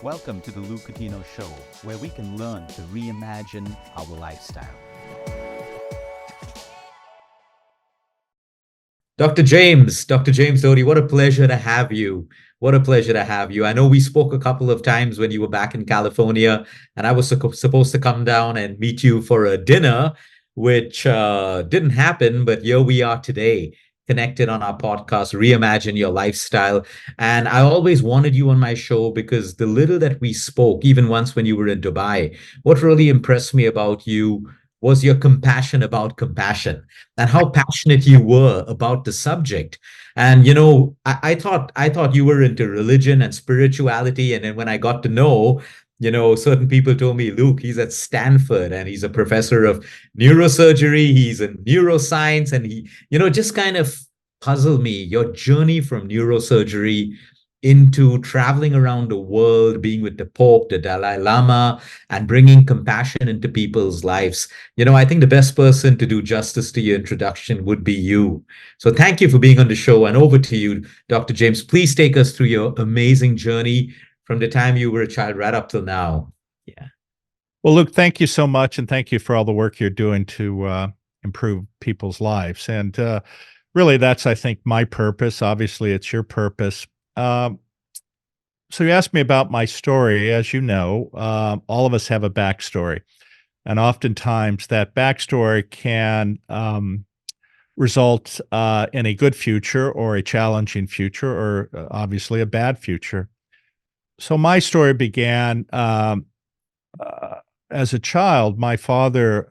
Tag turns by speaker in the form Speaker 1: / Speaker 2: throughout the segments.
Speaker 1: Welcome to the Luke Coutinho Show, where we can learn to reimagine our lifestyle.
Speaker 2: Dr. James Doty, what a pleasure to have you. What a pleasure to have you. I know we spoke a couple of times when you were back in California, and I was supposed to come down and meet you for a dinner, which didn't happen, but here we are today, connected on our podcast, Reimagine Your Lifestyle. And I always wanted you on my show because the little that we spoke, even once when you were in Dubai, what really impressed me about you was your compassion about compassion and how passionate you were about the subject. And I thought you were into religion and spirituality. And then when I got to know, certain people told me, Luke, he's at Stanford and he's a professor of neurosurgery, he's in neuroscience, and he just kind of puzzled me. Your journey from neurosurgery into traveling around the world, being with the Pope, the Dalai Lama, and bringing compassion into people's lives. I think the best person to do justice to your introduction would be you. So thank you for being on the show. And over to you, Dr. James. Please take us through your amazing journey from the time you were a child right up till now. Yeah.
Speaker 3: Well, Luke, thank you so much, and thank you for all the work you're doing to improve people's lives. And really, that's, I think, my purpose. Obviously, it's your purpose. So you asked me about my story. As you know, all of us have a backstory, and oftentimes that backstory can result in a good future or a challenging future, or obviously a bad future. So my story began as a child. My father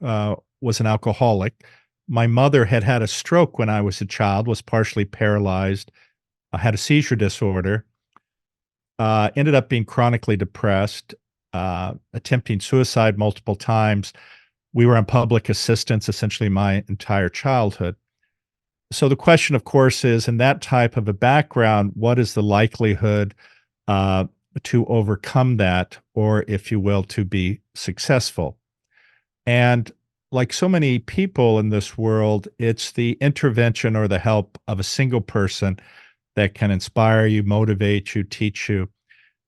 Speaker 3: was an alcoholic. My mother had had a stroke when I was a child, was partially paralyzed, had a seizure disorder, ended up being chronically depressed, attempting suicide multiple times. We were on public assistance essentially my entire childhood. So the question, of course, is in that type of a background, what is the likelihood to overcome that, or if you will, to be successful? And like so many people in this world, it's the intervention or the help of a single person that can inspire you, motivate you, teach you.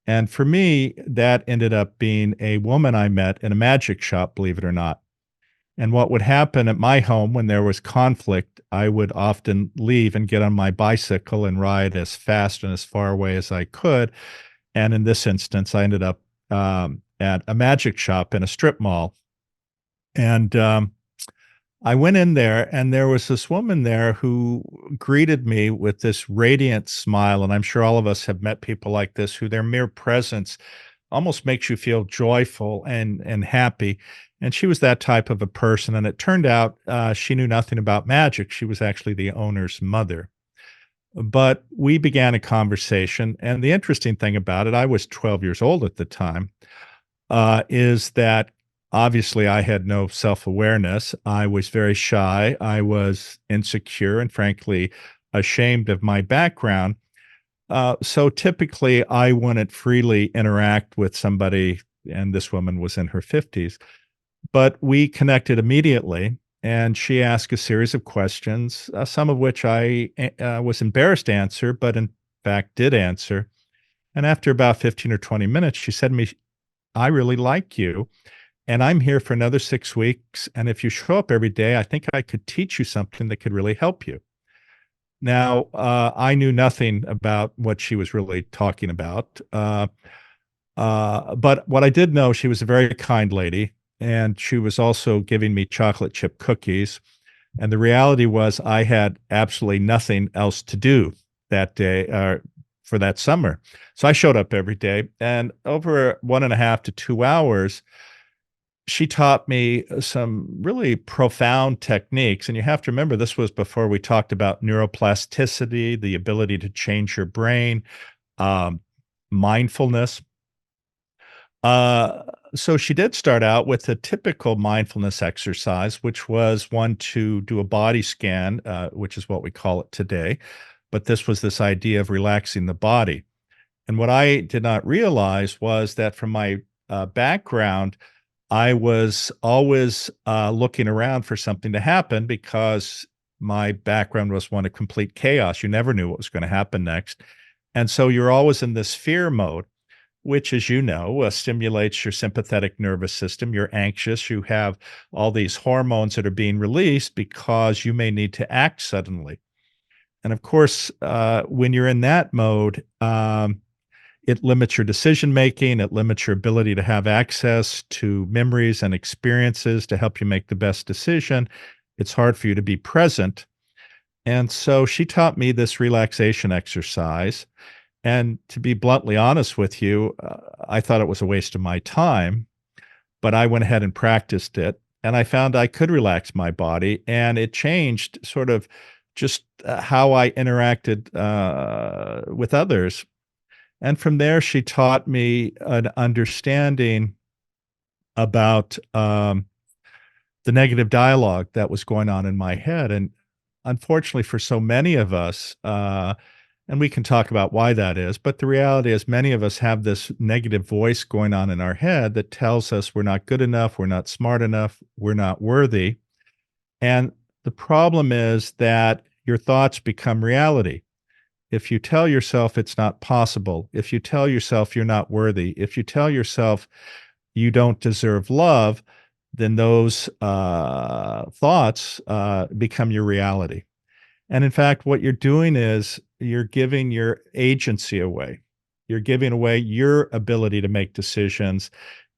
Speaker 3: And for me, that ended up being a woman I met in a magic shop, believe it or not. And what would happen at my home when there was conflict, I would often leave and get on my bicycle and ride as fast and as far away as I could. And in this instance, I ended up at a magic shop in a strip mall. And I went in there, and there was this woman there who greeted me with this radiant smile. And I'm sure all of us have met people like this, who their mere presence almost makes you feel joyful and happy. And she was that type of a person. And it turned out she knew nothing about magic. She was actually the owner's mother. But we began a conversation. And the interesting thing about it, I was 12 years old at the time, is that obviously I had no self-awareness. I was very shy. I was insecure and frankly ashamed of my background. So typically I wouldn't freely interact with somebody, and this woman was in her 50s. But we connected immediately, and she asked a series of questions, some of which I was embarrassed to answer, but in fact did answer. And after about 15 or 20 minutes, she said to me, "I really like you, and I'm here for another 6 weeks. And if you show up every day, I think I could teach you something that could really help you." Now, I knew nothing about what she was really talking about. But what I did know, she was a very kind lady, and she was also giving me chocolate chip cookies. And the reality was I had absolutely nothing else to do that day, for that summer. So I showed up every day, and over 1.5 to 2 hours, she taught me some really profound techniques. And you have to remember, this was before we talked about neuroplasticity, the ability to change your brain, um, mindfulness. So she did start out with a typical mindfulness exercise, which was one to do a body scan, which is what we call it today. But this was this idea of relaxing the body. And what I did not realize was that from my background, I was always looking around for something to happen because my background was one of complete chaos. You never knew what was going to happen next. And so you're always in this fear mode. which, as you know, stimulates your sympathetic nervous system. You're anxious. You have all these hormones that are being released because you may need to act suddenly. And of course, when you're in that mode, it limits your decision making. It limits your ability to have access to memories and experiences to help you make the best decision. It's hard for you to be present. And so she taught me this relaxation exercise. And to be bluntly honest with you, I thought it was a waste of my time, but I went ahead and practiced it. And I found I could relax my body. And it changed sort of just how I interacted with others. And from there, she taught me an understanding about the negative dialogue that was going on in my head. And unfortunately, for so many of us, and we can talk about why that is, but the reality is many of us have this negative voice going on in our head that tells us we're not good enough, we're not smart enough, we're not worthy. And the problem is that your thoughts become reality. If you tell yourself it's not possible, if you tell yourself you're not worthy, if you tell yourself you don't deserve love, then those thoughts become your reality. And in fact, what you're doing is you're giving your agency away. You're giving away your ability to make decisions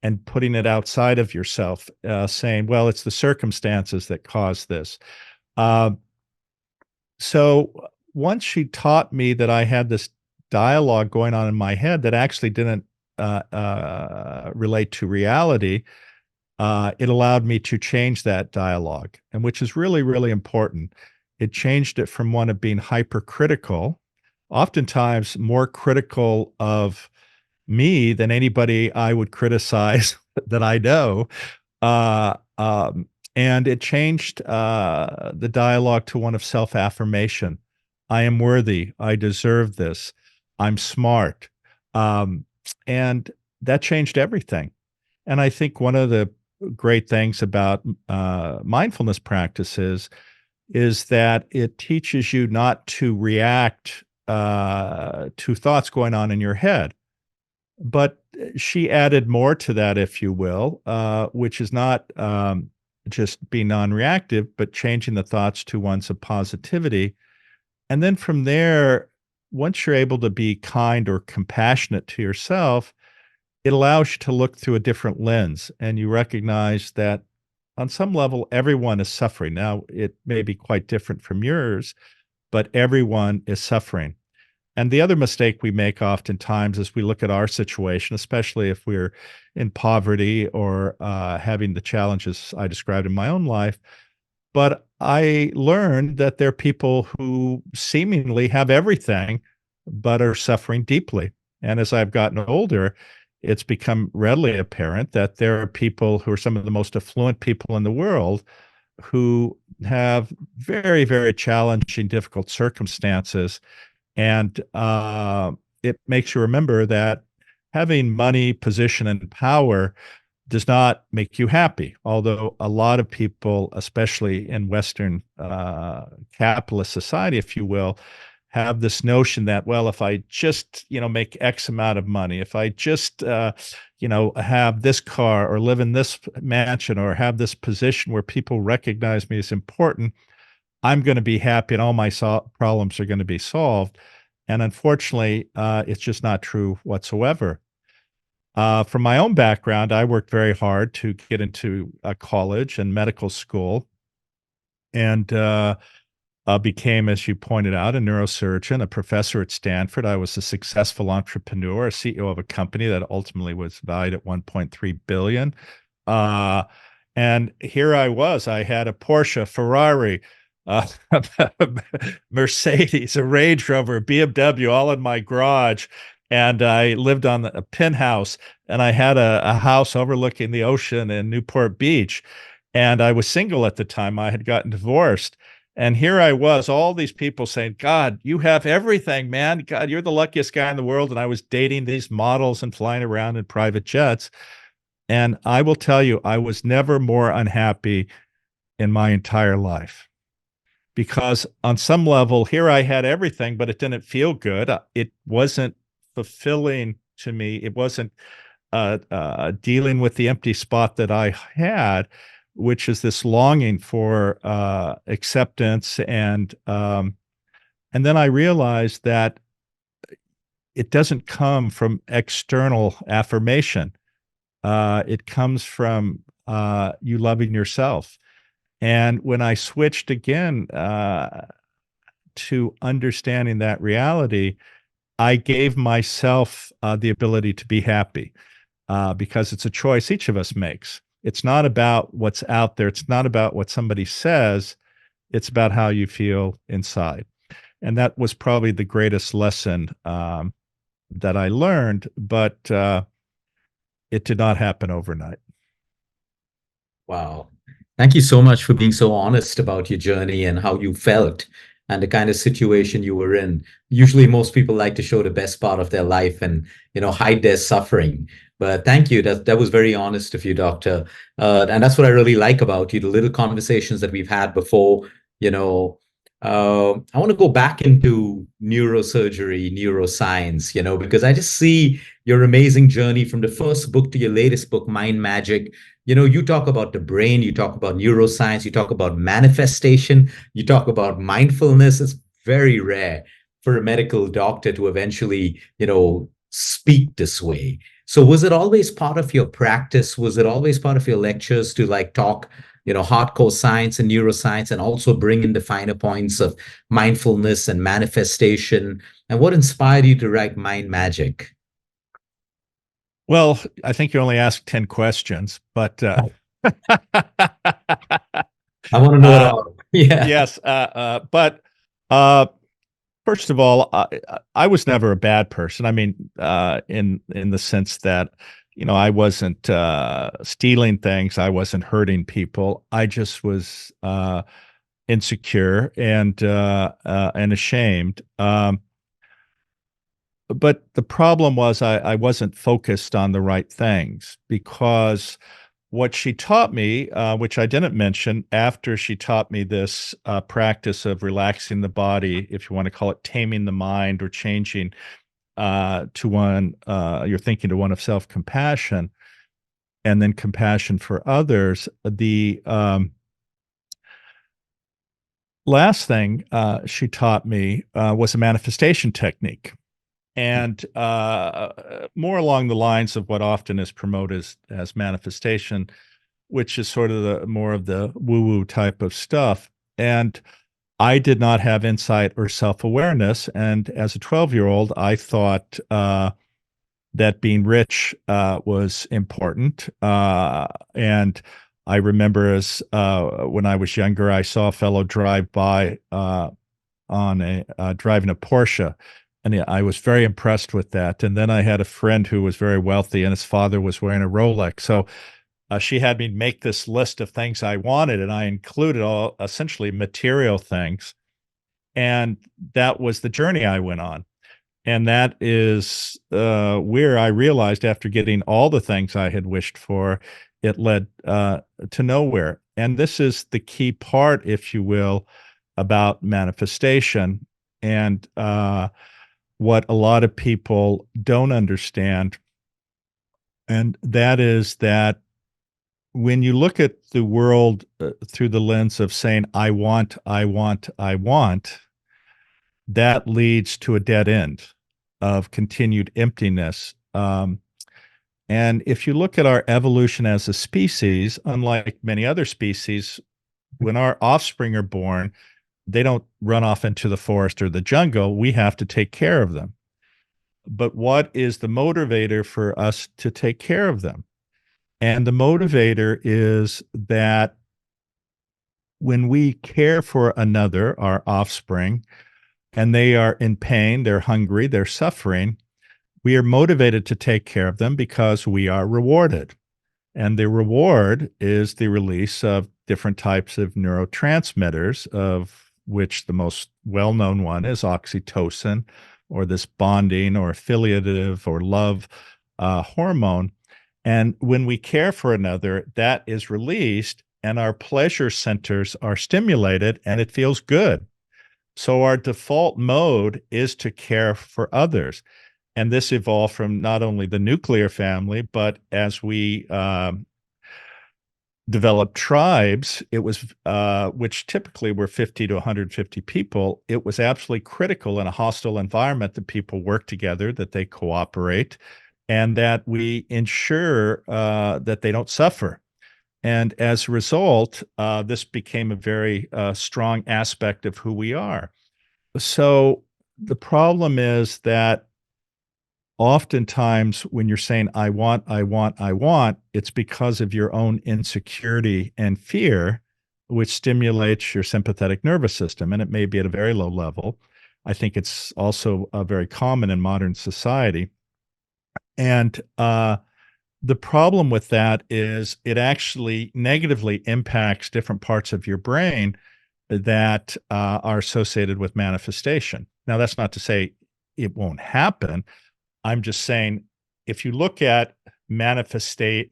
Speaker 3: and putting it outside of yourself, saying, well, it's the circumstances that cause this. So once she taught me that I had this dialogue going on in my head that actually didn't relate to reality, it allowed me to change that dialogue, and which is really, really important. It changed it from one of being hypercritical, oftentimes more critical of me than anybody I would criticize that I know. And it changed the dialogue to one of self-affirmation. I am worthy. I deserve this. I'm smart. And that changed everything. And I think one of the great things about mindfulness practices is that it teaches you not to react to thoughts going on in your head. But she added more to that, if you will, which is not just being non-reactive, but changing the thoughts to ones of positivity. And then from there, once you're able to be kind or compassionate to yourself, it allows you to look through a different lens, and you recognize that on some level, everyone is suffering. Now, it may be quite different from yours, but everyone is suffering. And the other mistake we make oftentimes is we look at our situation, especially if we're in poverty or having the challenges I described in my own life. But I learned that there are people who seemingly have everything, but are suffering deeply. And as I've gotten older, it's become readily apparent that there are people who are some of the most affluent people in the world who have very, very challenging, difficult circumstances. And it makes you remember that having money, position, and power does not make you happy. Although a lot of people, especially in Western capitalist society, if you will, have this notion that, well, if I just, make X amount of money, if I just, have this car or live in this mansion or have this position where people recognize me as important, I'm going to be happy and all my problems are going to be solved. And unfortunately, it's just not true whatsoever. From my own background, I worked very hard to get into college and medical school, and became, as you pointed out, a neurosurgeon, a professor at Stanford. I was a successful entrepreneur, a CEO of a company that ultimately was valued at $1.3 billion. And here I was. I had a Porsche, Ferrari, Mercedes, a Range Rover, BMW, all in my garage. And I lived on a penthouse, and I had a house overlooking the ocean in Newport Beach. And I was single at the time. I had gotten divorced. And here I was, all these people saying, God, you have everything, man. God, you're the luckiest guy in the world. And I was dating these models and flying around in private jets. And I will tell you, I was never more unhappy in my entire life. Because on some level, here I had everything, but it didn't feel good. It wasn't fulfilling to me. It wasn't dealing with the empty spot that I had, which is this longing for acceptance. And then I realized that it doesn't come from external affirmation. It comes from you loving yourself. And when I switched again to understanding that reality, I gave myself the ability to be happy because it's a choice each of us makes. It's not about what's out there. It's not about what somebody says. It's about how you feel inside. And that was probably the greatest lesson that I learned, but it did not happen overnight.
Speaker 2: Wow. Thank you so much for being so honest about your journey and how you felt and the kind of situation you were in. Usually most people like to show the best part of their life and, hide their suffering. But thank you. That was very honest of you, doctor. And that's what I really like about you, the little conversations that we've had before. I want to go back into neurosurgery, neuroscience, because I just see your amazing journey from the first book to your latest book, Mind Magic. You talk about the brain, you talk about neuroscience, you talk about manifestation, you talk about mindfulness. It's very rare for a medical doctor to eventually, speak this way. So was it always part of your practice? Was it always part of your lectures to talk, hardcore science and neuroscience and also bring in the finer points of mindfulness and manifestation? And what inspired you to write Mind Magic?
Speaker 3: Well, I think you only asked 10 questions, but
Speaker 2: I want to know it all. Yeah.
Speaker 3: yes. But first of all, I was never a bad person. I mean, in the sense that, I wasn't stealing things. I wasn't hurting people. I just was insecure and ashamed. But the problem was I wasn't focused on the right things, because what she taught me, which I didn't mention, after she taught me this practice of relaxing the body, if you want to call it taming the mind or changing to one, you're thinking to one of self-compassion and then compassion for others. The last thing she taught me was a manifestation technique. And more along the lines of what often is promoted as manifestation, which is sort of the more of the woo-woo type of stuff. And I did not have insight or self-awareness. And as a 12-year-old, I thought that being rich was important. And I remember when I was younger, I saw a fellow drive by driving a Porsche. And I was very impressed with that. And then I had a friend who was very wealthy, and his father was wearing a Rolex. So she had me make this list of things I wanted, and I included all essentially material things. And that was the journey I went on. And that is where I realized, after getting all the things I had wished for, it led to nowhere. And this is the key part, if you will, about manifestation. And what a lot of people don't understand, and that is that when you look at the world through the lens of saying, I want, I want, I want, that leads to a dead end of continued emptiness. And if you look at our evolution as a species, unlike many other species, when our offspring are born, they don't run off into the forest or the jungle. We have to take care of them. But what is the motivator for us to take care of them? And the motivator is that when we care for another, our offspring, and they are in pain, they're hungry, they're suffering, we are motivated to take care of them because we are rewarded. And the reward is the release of different types of neurotransmitters, of which the most well-known one is oxytocin, or this bonding or affiliative or love hormone. And when we care for another, that is released and our pleasure centers are stimulated and it feels good. So our default mode is to care for others. And this evolved from not only the nuclear family, but as we developed tribes, it was which typically were 50 to 150 people. It was absolutely critical in a hostile environment that people work together, that they cooperate, and that we ensure that they don't suffer. And as a result, this became a very strong aspect of who we are. So the problem is that oftentimes when you're saying, I want, I want, I want, it's because of your own insecurity and fear, which stimulates your sympathetic nervous system. And it may be at a very low level. I think it's also very common in modern society. And the problem with that is it actually negatively impacts different parts of your brain that are associated with manifestation. Now, that's not to say it won't happen. I'm just saying, if you look at manifesting,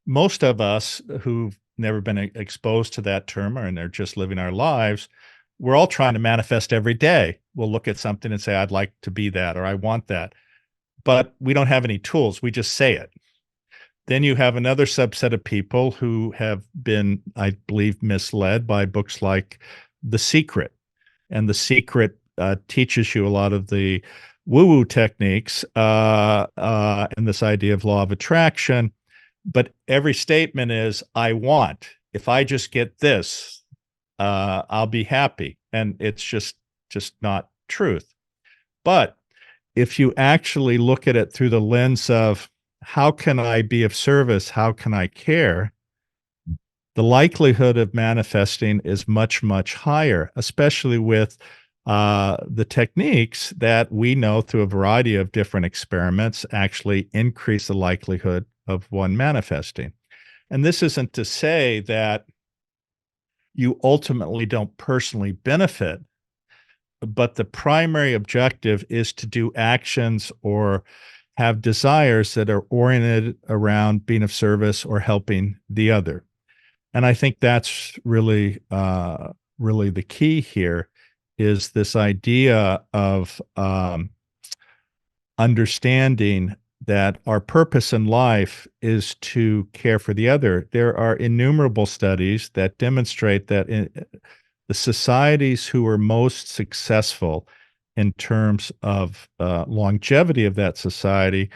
Speaker 3: most of us who've never been exposed to that term and they're just living our lives, we're all trying to manifest every day. We'll look at something and say, I'd like to be that, or I want that. But we don't have any tools. We just say it. Then you have another subset of people who have been, I believe, misled by books like The Secret. And The Secret teaches you a lot of the woo-woo techniques and this idea of law of attraction. But every statement is, I want. If I just get this, I'll be happy. And it's just not truth. But if you actually look at it through the lens of how can I be of service, how can I care, the likelihood of manifesting is much, much higher, especially with the techniques that we know through a variety of different experiments actually increase the likelihood of one manifesting. And this isn't to say that you ultimately don't personally benefit, but the primary objective is to do actions or have desires that are oriented around being of service or helping the other. And I think that's really, really the key here, is this idea of understanding that our purpose in life is to care for the other. There are innumerable studies that demonstrate that the societies who are most successful in terms of longevity of that society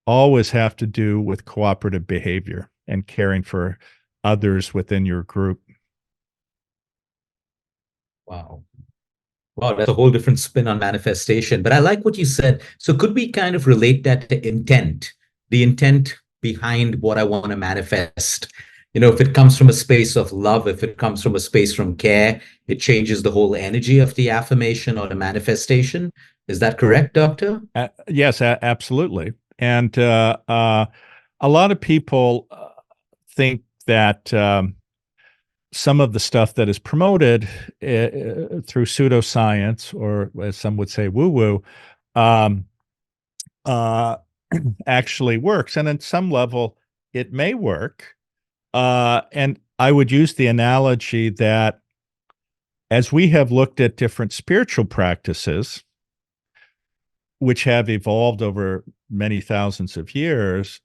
Speaker 3: always have to do with cooperative behavior and caring for others within your group.
Speaker 2: Wow. Wow, that's a whole different spin on manifestation. But I like what you said. So could we kind of relate that to intent, the intent behind what I want to manifest? You know, if it comes from a space of love, if it comes from a space from care, it changes the whole energy of the affirmation or the manifestation. Is that correct, Doctor?
Speaker 3: Yes, absolutely. And a lot of people think that some of the stuff that is promoted through pseudoscience, or as some would say, woo-woo, actually works. And at some level, it may work. And I would use the analogy that as we have looked at different spiritual practices, which have evolved over many thousands of years,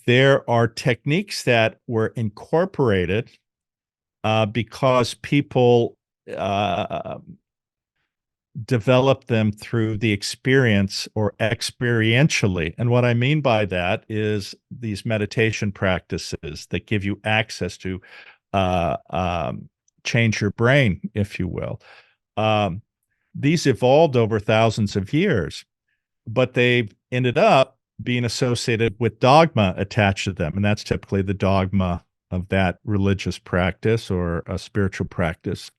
Speaker 3: there are techniques that were incorporated because people develop them through the experience or experientially. And what I mean by that is these meditation practices that give you access to change your brain, if you will. These evolved over thousands of years, but they've ended up being associated with dogma attached to them. And that's typically the dogma of that religious practice or a spiritual practice.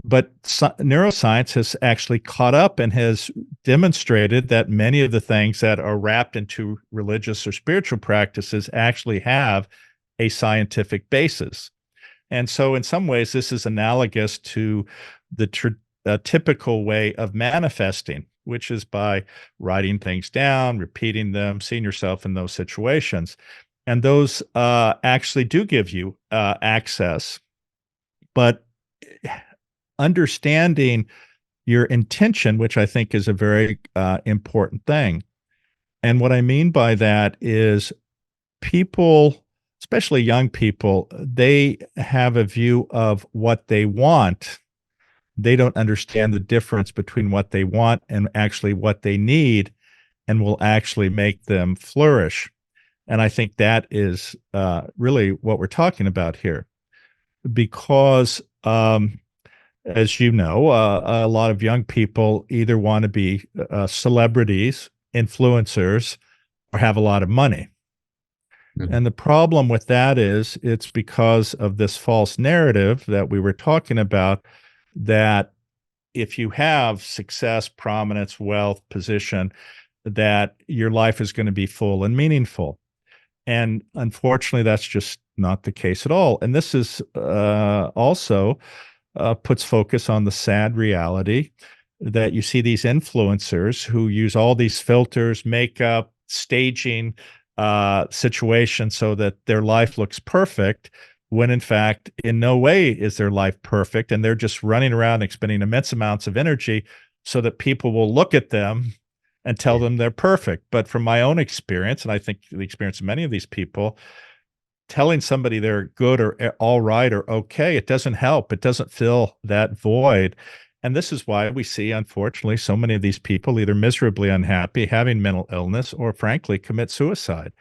Speaker 3: But neuroscience has actually caught up and has demonstrated that many of the things that are wrapped into religious or spiritual practices actually have a scientific basis. And so in some ways, this is analogous to the typical way of manifesting, which is by writing things down, repeating them, seeing yourself in those situations. And those actually do give you access. But understanding your intention, which I think is a very important thing. And what I mean by that is people, especially young people, they have a view of what they want. They don't understand the difference between what they want and actually what they need and will actually make them flourish. And I think that is really what we're talking about here. Because, as you know, a lot of young people either want to be celebrities, influencers, or have a lot of money. And the problem with that is it's because of this false narrative that we were talking about, that if you have success, prominence, wealth, position, that your life is going to be full and meaningful. And unfortunately, that's just not the case at all. And this is also puts focus on the sad reality that you see these influencers who use all these filters, makeup, staging, situations so that their life looks perfect, when in fact, in no way is their life perfect. And they're just running around expending immense amounts of energy so that people will look at them and tell them they're perfect. But from my own experience, and I think the experience of many of these people, telling somebody they're good or all right or okay, it doesn't help. It doesn't fill that void. And this is why we see, unfortunately, so many of these people either miserably unhappy, having mental illness, or frankly, commit suicide.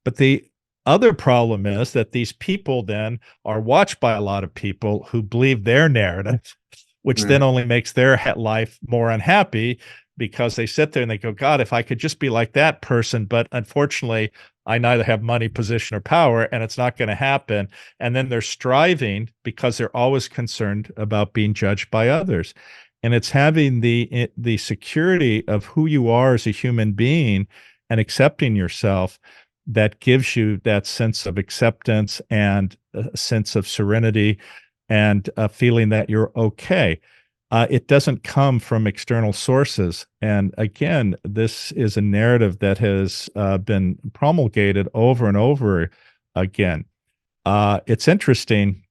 Speaker 3: But the other problem is that these people then are watched by a lot of people who believe their narrative, which then only makes their life more unhappy, because they sit there and they go, God, if I could just be like that person, but unfortunately, I neither have money, position, or power, and it's not going to happen. And then they're striving because they're always concerned about being judged by others. And it's having the security of who you are as a human being and accepting yourself that gives you that sense of acceptance and a sense of serenity and a feeling that you're okay. It doesn't come from external sources. And again, this is a narrative that has been promulgated over and over again. It's interesting.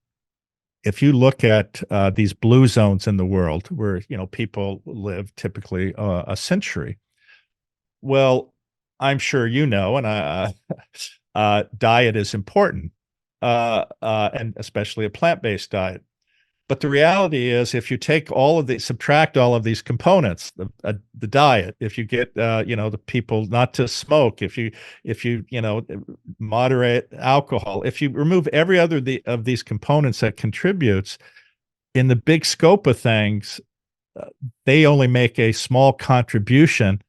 Speaker 3: If you look at these blue zones in the world where, people live typically a century, well, I'm sure you know, and diet is important, and especially a plant-based diet. But the reality is, if you take all of these, subtract all of these components, the diet, if you get, the people not to smoke, if you moderate alcohol, if you remove every other of these components that contributes, in the big scope of things, they only make a small contribution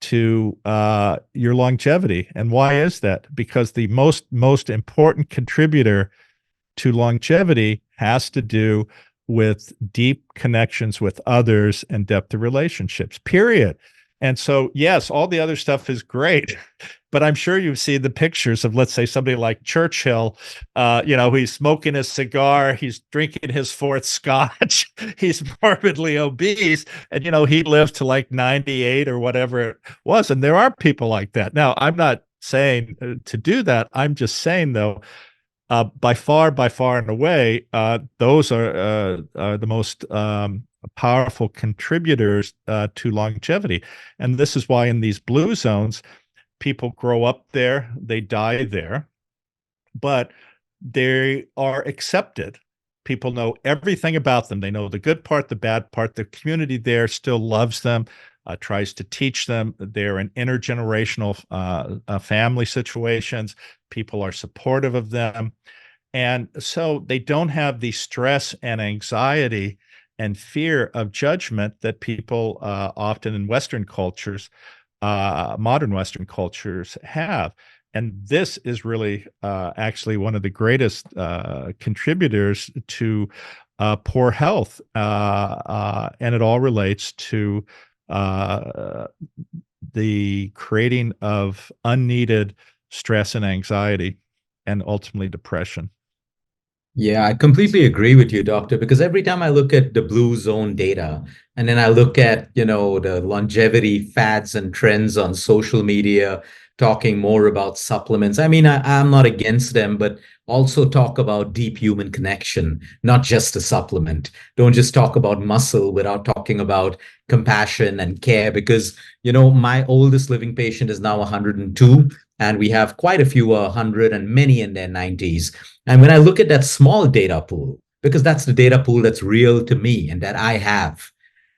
Speaker 3: to your longevity. And why is that? Because the most important contributor to longevity has to do with deep connections with others and depth of relationships, period. And so, yes, all the other stuff is great, but I'm sure you've seen the pictures of, let's say, somebody like Churchill. He's smoking a cigar, he's drinking his fourth scotch, he's morbidly obese, and, he lived to like 98 or whatever it was. And there are people like that. Now, I'm not saying to do that. I'm just saying, though, by far and away, those are the most powerful contributors to longevity. And this is why in these blue zones, people grow up there, they die there, but they are accepted. People know everything about them. They know the good part, the bad part. The community there still loves them, tries to teach them. They're in intergenerational family situations. People are supportive of them. And so they don't have the stress and anxiety and fear of judgment that people often in Western cultures, modern Western cultures, have. And this is really actually one of the greatest contributors to poor health. And it all relates to the creating of unneeded stress and anxiety and ultimately depression.
Speaker 2: Yeah, I completely agree with you, doctor, because every time I look at the blue zone data and then I look at, the longevity fads and trends on social media, talking more about supplements. I mean, I'm not against them, but Also talk about deep human connection, not just a supplement. Don't just talk about muscle without talking about compassion and care, because, my oldest living patient is now 102, and we have quite a few 100 and many in their 90s. And when I look at that small data pool, because that's the data pool that's real to me and that I have,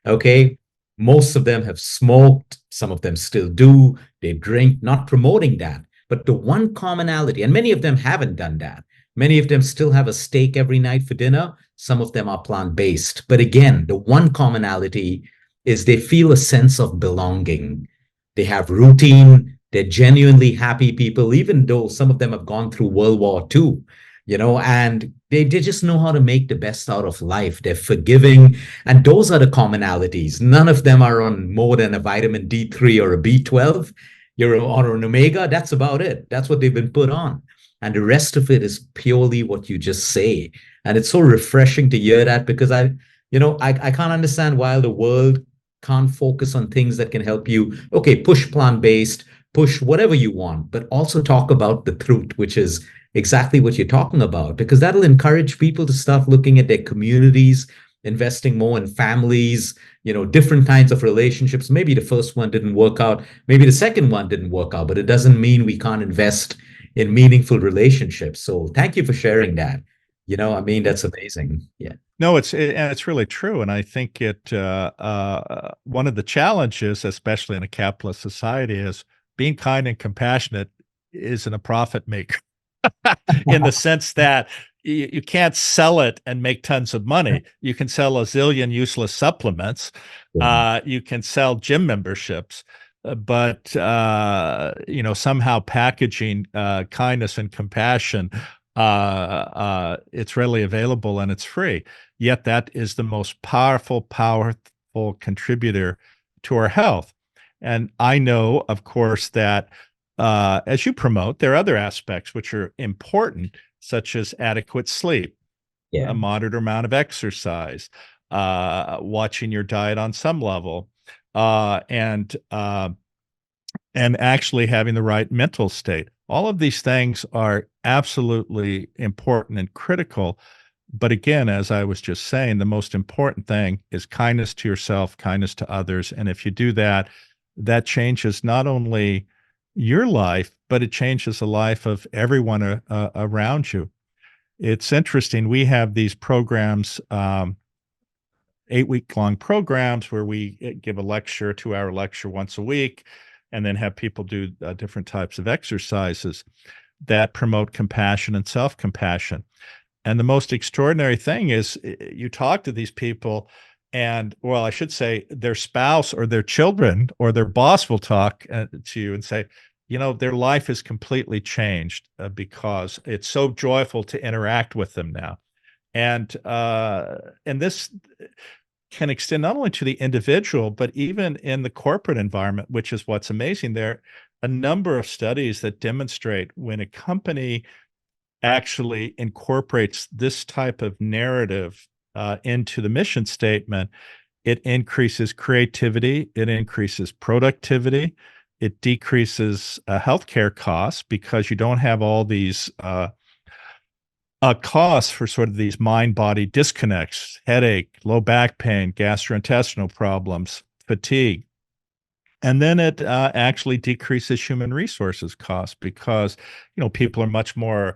Speaker 2: okay, most of them have smoked, some of them still do, they drink, not promoting that. But the one commonality, and many of them haven't done that. Many of them still have a steak every night for dinner. Some of them are plant-based. But again, the one commonality is they feel a sense of belonging. They have routine. They're genuinely happy people, even though some of them have gone through World War II, and they just know how to make the best out of life. They're forgiving. And those are the commonalities. None of them are on more than a vitamin D3 or a B12. You're on an omega. That's about it. That's what they've been put on. And the rest of it is purely what you just say. And it's so refreshing to hear that, because I can't understand why the world can't focus on things that can help you. Okay, push plant-based, push whatever you want, but also talk about the truth, which is exactly what you're talking about, because that'll encourage people to start looking at their communities, investing more in families, different kinds of relationships. Maybe the first one didn't work out. Maybe the second one didn't work out, but it doesn't mean we can't invest in meaningful relationships. So thank you for sharing that. That's amazing. Yeah.
Speaker 3: No, it's really true, and I think one of the challenges, especially in a capitalist society, is being kind and compassionate isn't a profit maker, in the sense that you can't sell it and make tons of money. You can sell a zillion useless supplements. You can sell gym memberships, but somehow packaging kindness and compassion, it's readily available and it's free. Yet that is the most powerful contributor to our health. And I know, of course, that as you promote, there are other aspects which are important, such as adequate sleep,
Speaker 2: Yeah.
Speaker 3: a moderate amount of exercise, watching your diet on some level, and actually having the right mental state. All of these things are absolutely important and critical. But again, as I was just saying, the most important thing is kindness to yourself, kindness to others. And if you do that, that changes not only your life, but it changes the life of everyone around you. It's interesting. We have these programs, 8-week-long programs where we give a 2-hour lecture once a week, and then have people do different types of exercises that promote compassion and self-compassion. And the most extraordinary thing is you talk to these people and, well, I should say their spouse or their children or their boss will talk to you and say, their life has completely changed because it's so joyful to interact with them now. And this can extend not only to the individual, but even in the corporate environment, which is what's amazing. There are a number of studies that demonstrate when a company actually incorporates this type of narrative into the mission statement, it increases creativity, it increases productivity, it decreases healthcare costs because you don't have all these costs for sort of these mind-body disconnects, headache, low back pain, gastrointestinal problems, fatigue. And then it actually decreases human resources costs because, people are much more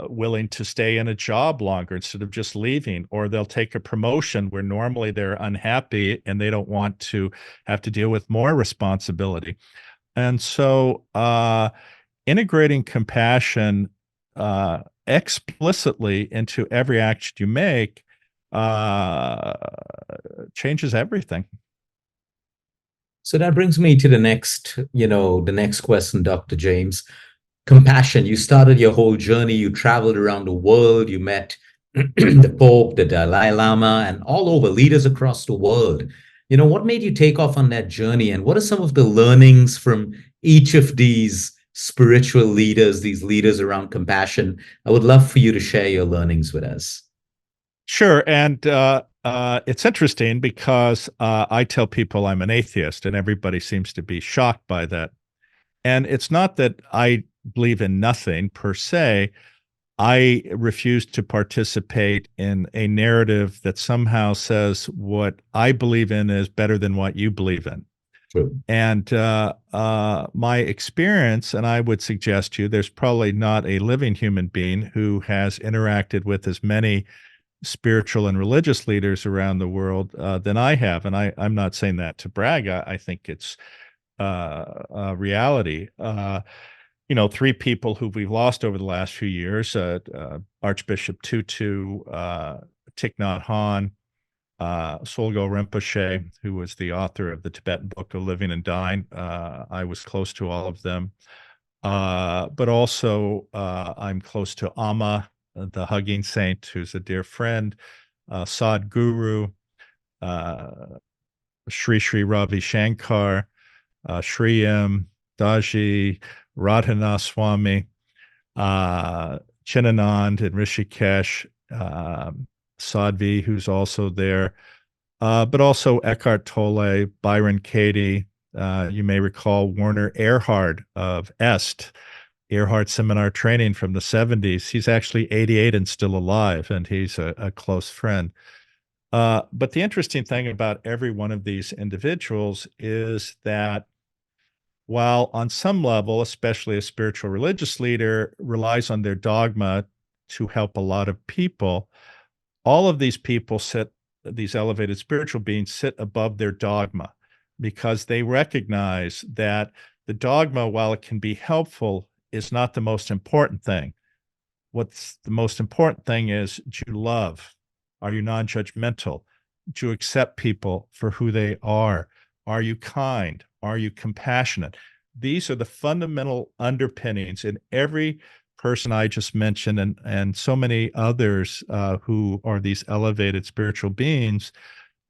Speaker 3: willing to stay in a job longer instead of just leaving, or they'll take a promotion where normally they're unhappy and they don't want to have to deal with more responsibility. And so integrating compassion explicitly into every action you make changes everything.
Speaker 2: So that brings me to the next question, Dr. James. Compassion. You started your whole journey. You traveled around the world. You met the Pope, the Dalai Lama, and all over leaders across the world. What made you take off on that journey? And what are some of the learnings from each of these spiritual leaders, these leaders around compassion? I would love for you to share your learnings with us.
Speaker 3: Sure. And it's interesting because I tell people I'm an atheist, and everybody seems to be shocked by that. And it's not that I believe in nothing per se. I refuse to participate in a narrative that somehow says what I believe in is better than what you believe in.
Speaker 2: True.
Speaker 3: And my experience, and I would suggest to you, there's probably not a living human being who has interacted with as many spiritual and religious leaders around the world than I have. And I'm not saying that to brag. I think it's reality. Three people who we've lost over the last few years, Archbishop Tutu, Thich Nhat Hanh, Solgo Rinpoche, who was the author of the Tibetan Book of Living and Dying. I was close to all of them. But also I'm close to Amma, the hugging saint, who's a dear friend, Sadhguru, Sri Sri Ravi Shankar, Sri M, Daji, Radhanath Swami, Chinanand and Rishikesh, Sadhvi, who's also there, but also Eckhart Tolle, Byron Katie. You may recall Werner Erhard of EST, Erhard Seminar Training from the 70s. He's actually 88 and still alive, and he's a close friend. But the interesting thing about every one of these individuals is that while on some level, especially a spiritual religious leader relies on their dogma to help a lot of people, all of these people these elevated spiritual beings sit above their dogma because they recognize that the dogma, while it can be helpful, is not the most important thing. What's the most important thing is, do you love? Are you non-judgmental? Do you accept people for who they are? Are you kind? Are you compassionate? These are the fundamental underpinnings in every person I just mentioned and so many others who are these elevated spiritual beings.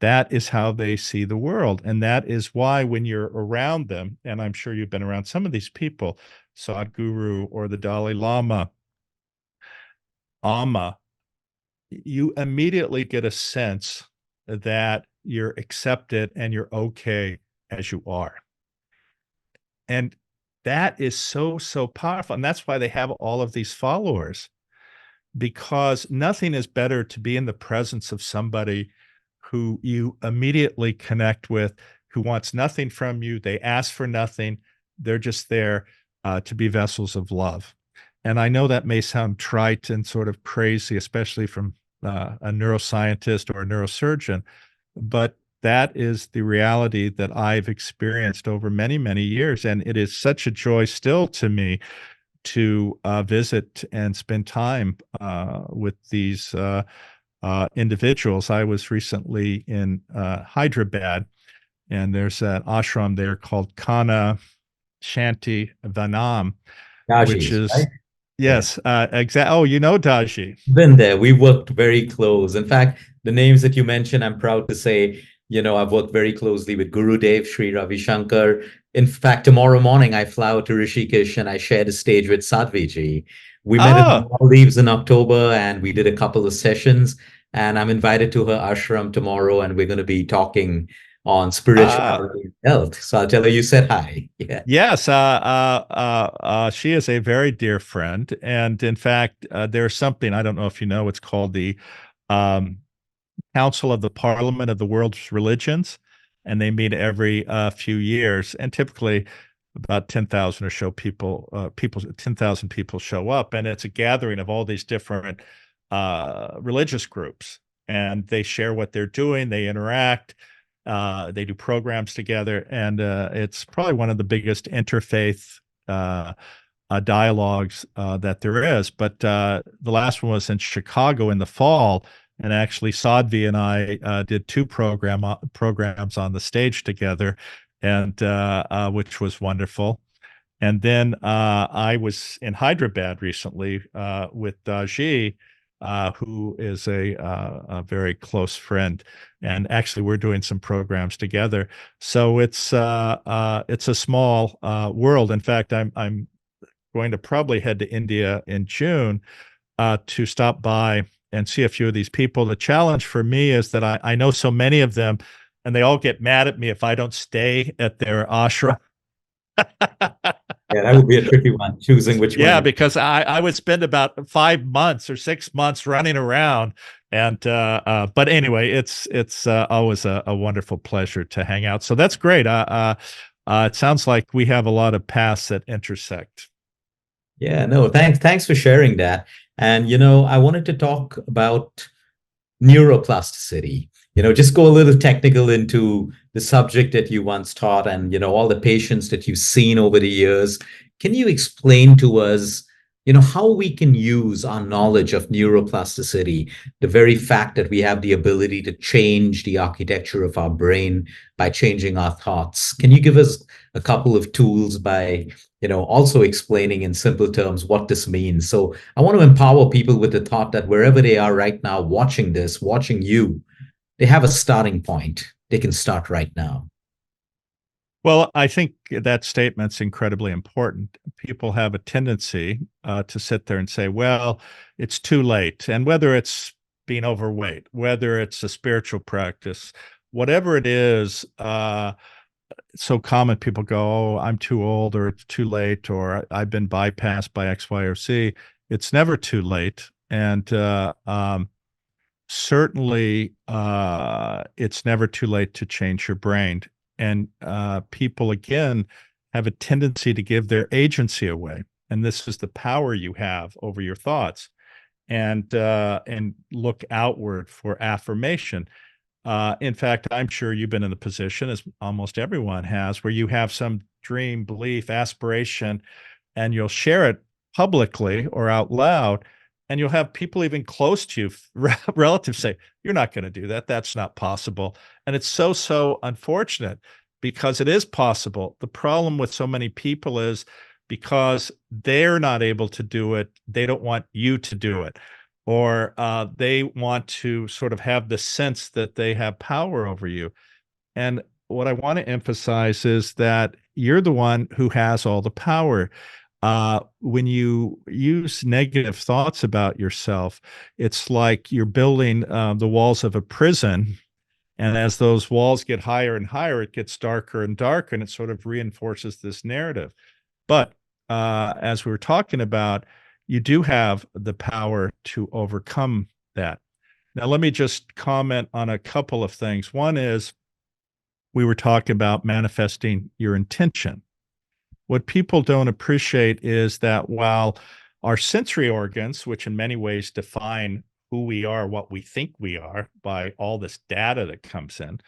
Speaker 3: That is how they see the world. And that is why when you're around them, and I'm sure you've been around some of these people, Sadhguru or the Dalai Lama, Amma, you immediately get a sense that you're accepted and you're okay as you are. And that is so, so powerful. And that's why they have all of these followers, because nothing is better to be in the presence of somebody who you immediately connect with, who wants nothing from you. They ask for nothing. They're just there to be vessels of love. And I know that may sound trite and sort of crazy, especially from a neuroscientist or a neurosurgeon, but that is the reality that I've experienced over many, many years. And it is such a joy still to me to visit and spend time with these individuals. I was recently in Hyderabad, and there's an ashram there called Kana Shanti Vanam, which
Speaker 2: Daji's,
Speaker 3: is,
Speaker 2: right?
Speaker 3: yes, exactly. Oh, you know Daji.
Speaker 2: Been there. We worked very close. In fact, the names that you mentioned, I'm proud to say, I've worked very closely with Guru Dev, Sri Ravi Shankar. In fact, tomorrow morning, I fly out to Rishikesh and I shared a stage with Sadhviji. We met in the
Speaker 3: Ah,
Speaker 2: Maldives in October and we did a couple of sessions. And I'm invited to her ashram tomorrow and we're going to be talking on
Speaker 3: ah,
Speaker 2: spirituality and health. So I'll tell her you said hi. Yeah.
Speaker 3: yes. She is a very dear friend. And in fact, there's something, I don't know if you know, it's called the um, Council of the Parliament of the World's Religions, and they meet every few years, and typically about 10,000 or so people, 10,000 people show up, and it's a gathering of all these different religious groups, and they share what they're doing, they interact, they do programs together, and it's probably one of the biggest interfaith dialogues that there is. But the last one was in Chicago in the fall, and actually Sadhvi and I did two programs on the stage together, and which was wonderful. And then I was in Hyderabad recently with Daji, who is a very close friend, and actually we're doing some programs together. So it's a small world. In fact, I'm going to probably head to India in June to stop by and see a few of these people. The challenge for me is that I know so many of them, and they all get mad at me if I don't stay at their ashram.
Speaker 2: Yeah, that would be a tricky one, choosing which
Speaker 3: Yeah,
Speaker 2: one.
Speaker 3: because I would spend about 5 months or 6 months running around, and but anyway, it's always a wonderful pleasure to hang out. So that's great. It sounds like we have a lot of paths that intersect.
Speaker 2: Yeah, no, thanks for sharing that. And I wanted to talk about neuroplasticity. Just go a little technical into the subject that you once taught and all the patients that you've seen over the years. Can you explain to us, how we can use our knowledge of neuroplasticity, the very fact that we have the ability to change the architecture of our brain by changing our thoughts? Can you give us a couple of tools by also explaining in simple terms what this means? So I want to empower people with the thought that wherever they are right now, watching this, watching you, they have a starting point. They can start right now.
Speaker 3: Well, I think that statement's incredibly important. People have a tendency to sit there and say, well, it's too late. And whether it's being overweight, whether it's a spiritual practice, whatever it is, it's so common. People go, oh, I'm too old, or it's too late, or I've been bypassed by X, Y, or Z. It's never too late. And certainly, it's never too late to change your brain. And people, again, have a tendency to give their agency away. And this is the power you have over your thoughts, and look outward for affirmation. In fact, I'm sure you've been in the position, as almost everyone has, where you have some dream, belief, aspiration, and you'll share it publicly or out loud, and you'll have people even close to you, relatives, say, "You're not going to do that. That's not possible." And it's so unfortunate, because it is possible. The problem with so many people is because they're not able to do it, they don't want you to do it, or they want to sort of have the sense that they have power over you. And what I want to emphasize is that you're the one who has all the power. When you use negative thoughts about yourself, it's like you're building the walls of a prison. And as those walls get higher and higher, it gets darker and darker, and it sort of reinforces this narrative. But as we were talking about, you do have the power to overcome that. Now, let me just comment on a couple of things. One is, we were talking about manifesting your intention. What people don't appreciate is that while our sensory organs, which in many ways define who we are, what we think we are by all this data that comes in,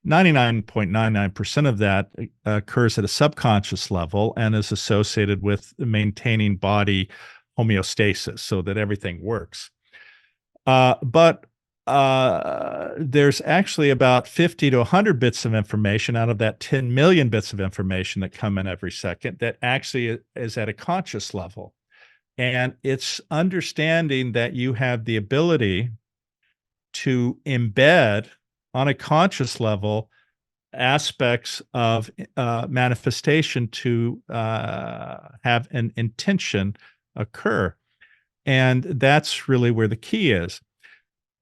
Speaker 3: 99.99% of that occurs at a subconscious level and is associated with maintaining body homeostasis so that everything works. But there's actually about 50 to 100 bits of information out of that 10 million bits of information that come in every second that actually is at a conscious level. And it's understanding that you have the ability to embed on a conscious level aspects of manifestation to have an intention occur. And that's really where the key is.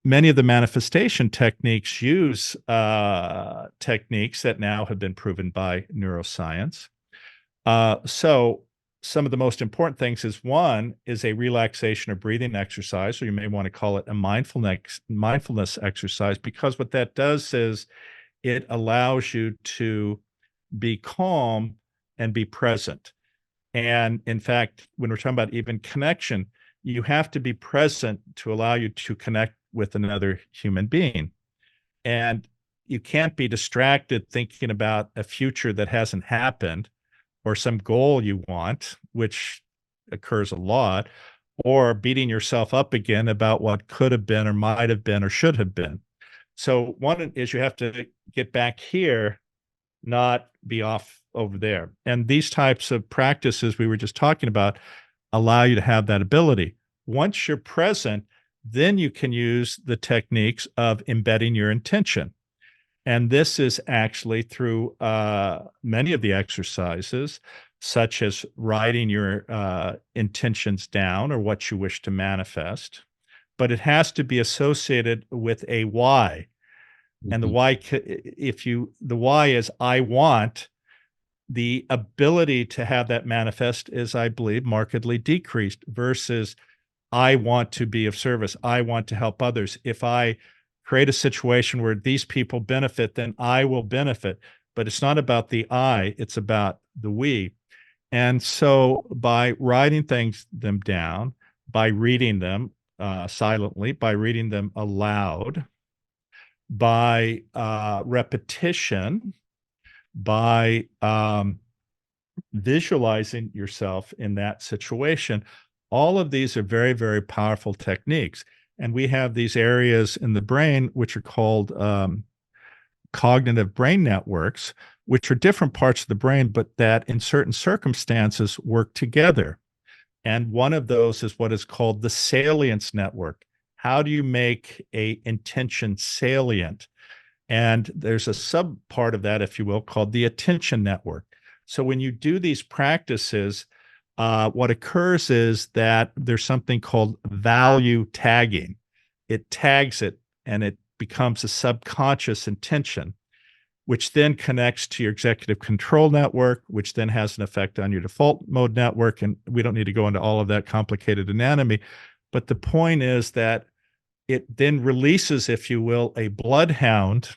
Speaker 3: Many of the manifestation techniques use techniques that now have been proven by neuroscience. So some of the most important things is, one is a relaxation or breathing exercise, or you may want to call it a mindfulness exercise, because what that does is it allows you to be calm and be present. And in fact, when we're talking about even connection, you have to be present to allow you to connect with another human being. And you can't be distracted thinking about a future that hasn't happened, or some goal you want, which occurs a lot, or beating yourself up again about what could have been or might have been or should have been. So one is you have to get back here, not be off over there. And these types of practices we were just talking about allow you to have that ability. Once you're present, then you can use the techniques of embedding your intention. And this is actually through many of the exercises, such as writing your intentions down or what you wish to manifest. But it has to be associated with a why. And the why, the why is I want, the ability to have that manifest is, I believe, markedly decreased versus I want to be of service. I want to help others. If I create a situation where these people benefit, then I will benefit. But it's not about the I, it's about the we. And so by writing them down, by reading them silently, by reading them aloud, by repetition, by visualizing yourself in that situation, all of these are very, very powerful techniques. And we have these areas in the brain, which are called cognitive brain networks, which are different parts of the brain, but that in certain circumstances work together. And one of those is what is called the salience network. How do you make a intention salient? And there's a sub part of that, if you will, called the attention network. So when you do these practices, what occurs is that there's something called value tagging. It tags it and it becomes a subconscious intention, which then connects to your executive control network, which then has an effect on your default mode network. And we don't need to go into all of that complicated anatomy. But the point is that it then releases, if you will, a bloodhound,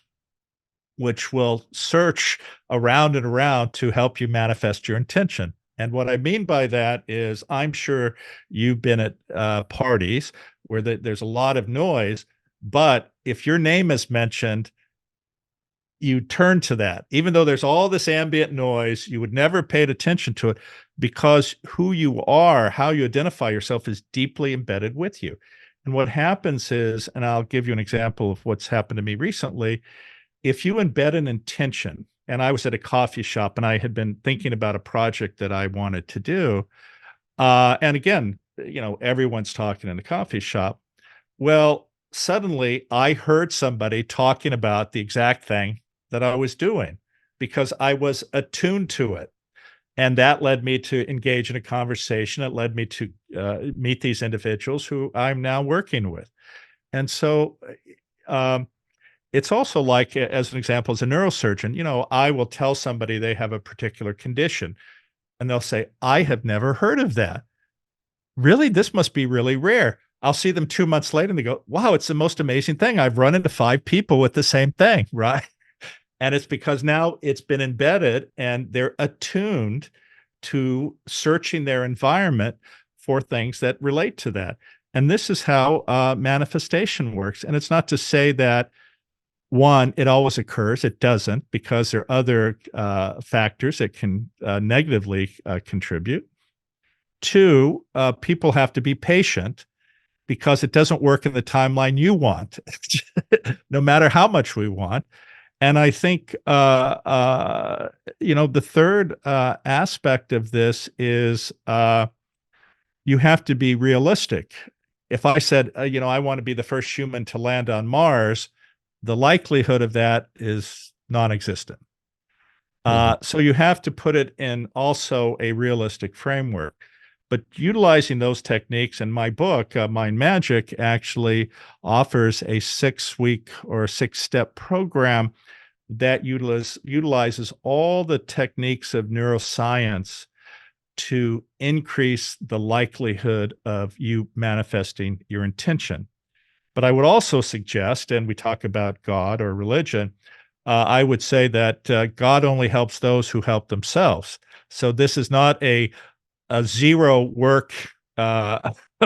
Speaker 3: which will search around and around to help you manifest your intention. And what I mean by that is, I'm sure you've been at parties where there's a lot of noise, but if your name is mentioned, you turn to that. Even though there's all this ambient noise, you would never have paid attention to it because who you are, how you identify yourself is deeply embedded with you. And what happens is, and I'll give you an example of what's happened to me recently, if you embed an intention, and I was at a coffee shop and I had been thinking about a project that I wanted to do. And again, everyone's talking in the coffee shop. Well, suddenly I heard somebody talking about the exact thing that I was doing because I was attuned to it. And that led me to engage in a conversation. It led me to meet these individuals who I'm now working with. And so it's also like, as an example, as a neurosurgeon, I will tell somebody they have a particular condition and they'll say, I have never heard of that. Really? This must be really rare. I'll see them 2 months later and they go, wow, it's the most amazing thing. I've run into 5 people with the same thing, right? And it's because now it's been embedded and they're attuned to searching their environment for things that relate to that. And this is how manifestation works. And it's not to say that, one, it always occurs. It doesn't, because there are other factors that can negatively contribute. 2, people have to be patient because it doesn't work in the timeline you want, no matter how much we want. And I think, the third aspect of this is you have to be realistic. If I said, I want to be the first human to land on Mars, the likelihood of that is non-existent. So you have to put it in also a realistic framework. But utilizing those techniques, in my book, Mind Magic, actually offers a 6-week or 6-step program that utilizes all the techniques of neuroscience to increase the likelihood of you manifesting your intention. But I would also suggest, and we talk about God or religion, I would say that God only helps those who help themselves. So this is not a zero work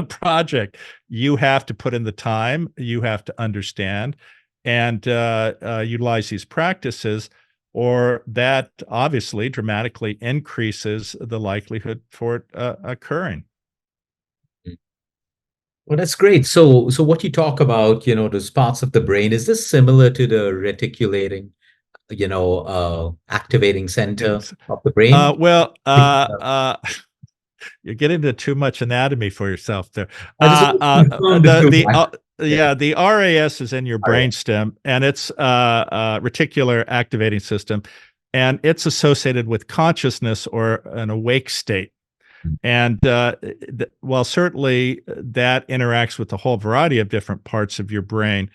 Speaker 3: project. You have to put in the time, you have to understand and utilize these practices, or that obviously dramatically increases the likelihood for it occurring.
Speaker 2: Well, that's great. So what you talk about, those parts of the brain, is this similar to the reticulating, activating center of the brain?
Speaker 3: You're getting into too much anatomy for yourself there.
Speaker 2: I just want to
Speaker 3: The RAS is in your
Speaker 2: RAS.
Speaker 3: brainstem, and it's reticular activating system, and it's associated with consciousness or an awake state. And while certainly that interacts with a whole variety of different parts of your brain,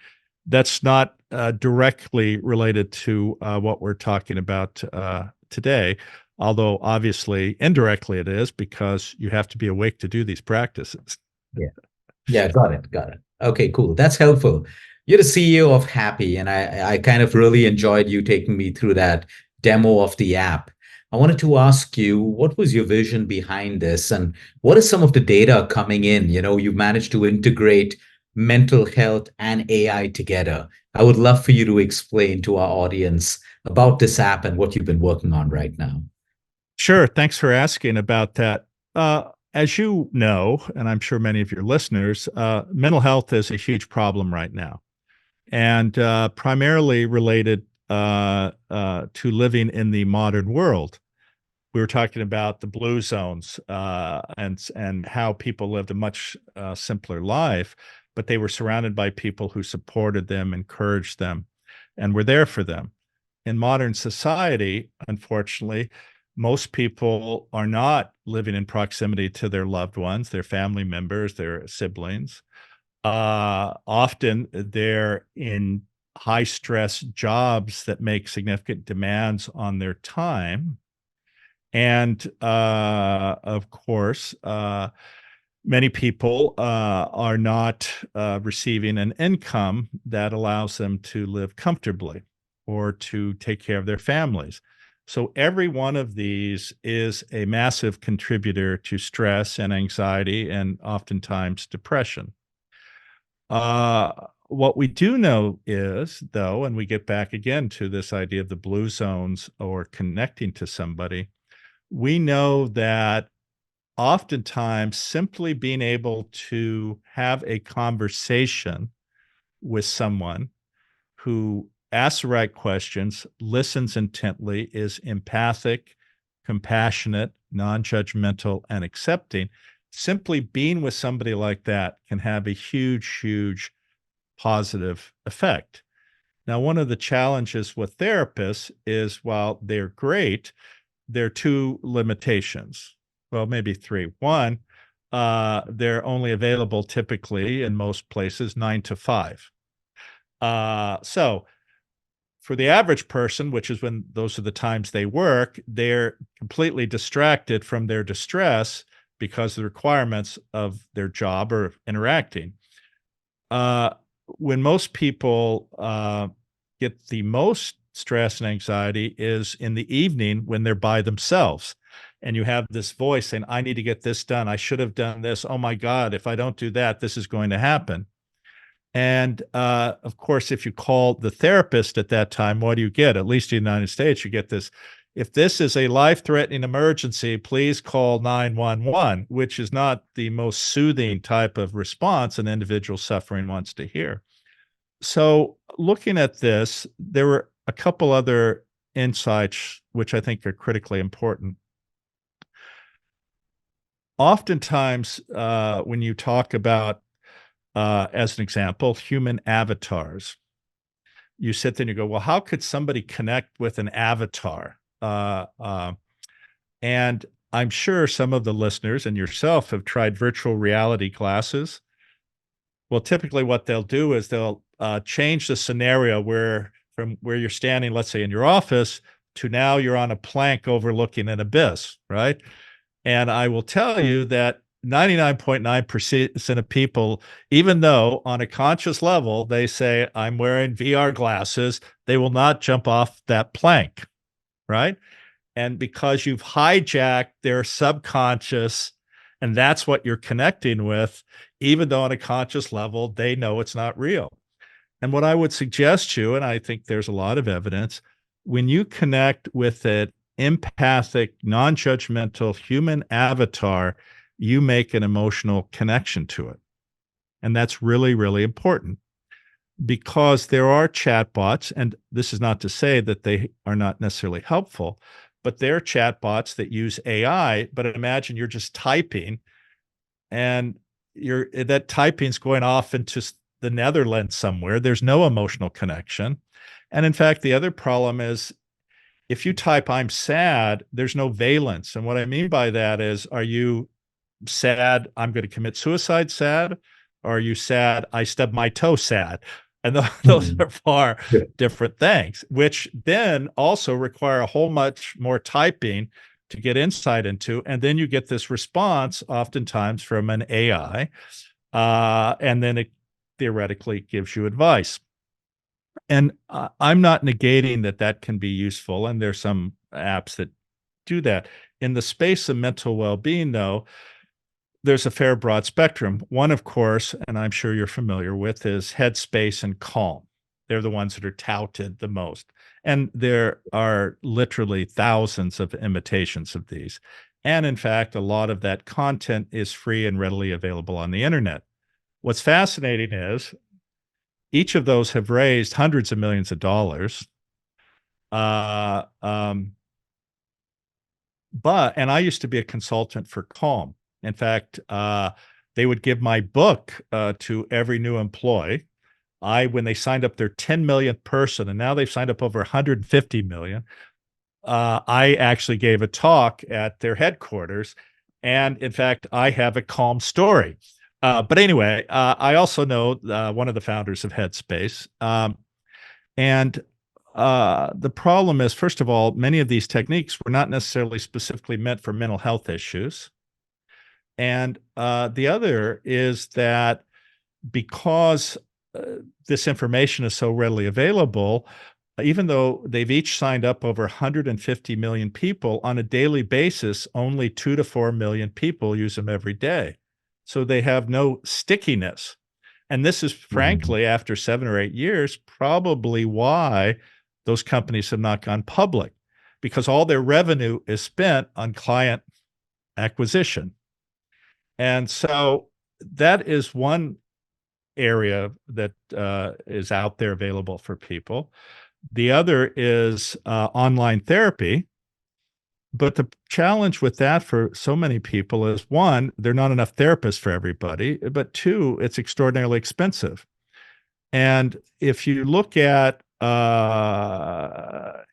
Speaker 3: that's not directly related to what we're talking about today. although obviously indirectly it is because you have to be awake to do these practices.
Speaker 2: Yeah. Yeah, got it. Got it. Okay, cool. That's helpful. You're the CEO of Happi, and I kind of really enjoyed you taking me through that demo of the app. I wanted to ask you, what was your vision behind this, and what is some of the data coming in? You managed to integrate mental health and AI together. I would love for you to explain to our audience about this app and what you've been working on right now.
Speaker 3: Sure. Thanks for asking about that. As you know, and I'm sure many of your listeners, mental health is a huge problem right now, and primarily related to living in the modern world. We were talking about the blue zones and how people lived a much simpler life, but they were surrounded by people who supported them, encouraged them, and were there for them. In modern society, unfortunately, most people are not living in proximity to their loved ones, their family members, their siblings. Often they're in high stress jobs that make significant demands on their time. And of course, many people are not receiving an income that allows them to live comfortably or to take care of their families. So every one of these is a massive contributor to stress and anxiety and oftentimes depression. What we do know is, though, and we get back again to this idea of the blue zones or connecting to somebody, we know that oftentimes simply being able to have a conversation with someone who asks the right questions, listens intently, is empathic, compassionate, non-judgmental, and accepting, simply being with somebody like that can have a huge, huge positive effect. Now, one of the challenges with therapists is while they're great, there are two limitations. Well, maybe three. One, they're only available typically in most places 9 to 5. So for the average person, which is when those are the times they work, they're completely distracted from their distress because of the requirements of their job or interacting. When most people get the most stress and anxiety is in the evening when they're by themselves. And you have this voice saying, I need to get this done. I should have done this. Oh my God, if I don't do that, this is going to happen. And of course, if you call the therapist at that time, what do you get? At least in the United States, you get this. If this is a life-threatening emergency, please call 911, which is not the most soothing type of response an individual suffering wants to hear. So looking at this, there were a couple other insights which I think are critically important. Oftentimes, when you talk about, as an example, human avatars, you sit there and you go, well, how could somebody connect with an avatar? And I'm sure some of the listeners and yourself have tried virtual reality glasses. Well, typically what they'll do is they'll change the scenario where from where you're standing, let's say in your office, to now you're on a plank overlooking an abyss, right? And I will tell you that 99.9% of people, even though on a conscious level, they say, I'm wearing VR glasses, they will not jump off that plank, right? And because you've hijacked their subconscious, and that's what you're connecting with, even though on a conscious level, they know it's not real. And what I would suggest you, and I think there's a lot of evidence, when you connect with an empathic, non-judgmental human avatar, you make an emotional connection to it. And that's really, really important because there are chatbots, and this is not to say that they are not necessarily helpful, but there are chatbots that use AI. But imagine you're just typing and that typing's going off into the Netherlands somewhere. There's no emotional connection. And in fact, the other problem is if you type, I'm sad, there's no valence. And what I mean by that is, are you sad, I'm going to commit suicide sad? Or are you sad, I stubbed my toe sad? And those
Speaker 2: Mhm.
Speaker 3: are far
Speaker 2: Yeah.
Speaker 3: different things, which then also require a whole much more typing to get insight into. And then you get this response oftentimes from an AI, and then it theoretically gives you advice. And I'm not negating that that can be useful, and there's some apps that do that. In the space of mental well-being, though, there's a fair broad spectrum. One, of course, and I'm sure you're familiar with, is Headspace and Calm. They're the ones that are touted the most. And there are literally thousands of imitations of these. And in fact, a lot of that content is free and readily available on the internet. What's fascinating is each of those have raised hundreds of millions of dollars. Uh, um, and I used to be a consultant for Calm. In fact, they would give my book to every new employee. When they signed up their 10 millionth person, and now they've signed up over 150 million, I actually gave a talk at their headquarters. And in fact, I have a Calm story. But anyway, I also know one of the founders of Headspace. And the problem is, first of all, many of these techniques were not necessarily specifically meant for mental health issues. And the other is that because this information is so readily available, even though they've each signed up over 150 million people on a daily basis, only 2 to 4 million people use them every day. So they have no stickiness. And this is
Speaker 2: Mhm.
Speaker 3: frankly, after 7 or 8 years, probably why those companies have not gone public, because all their revenue is spent on client acquisition. And so that is one area that is out there available for people. The other is online therapy. But the challenge with that for so many people is, one, there are not enough therapists for everybody, but two, it's extraordinarily expensive. And if you look at,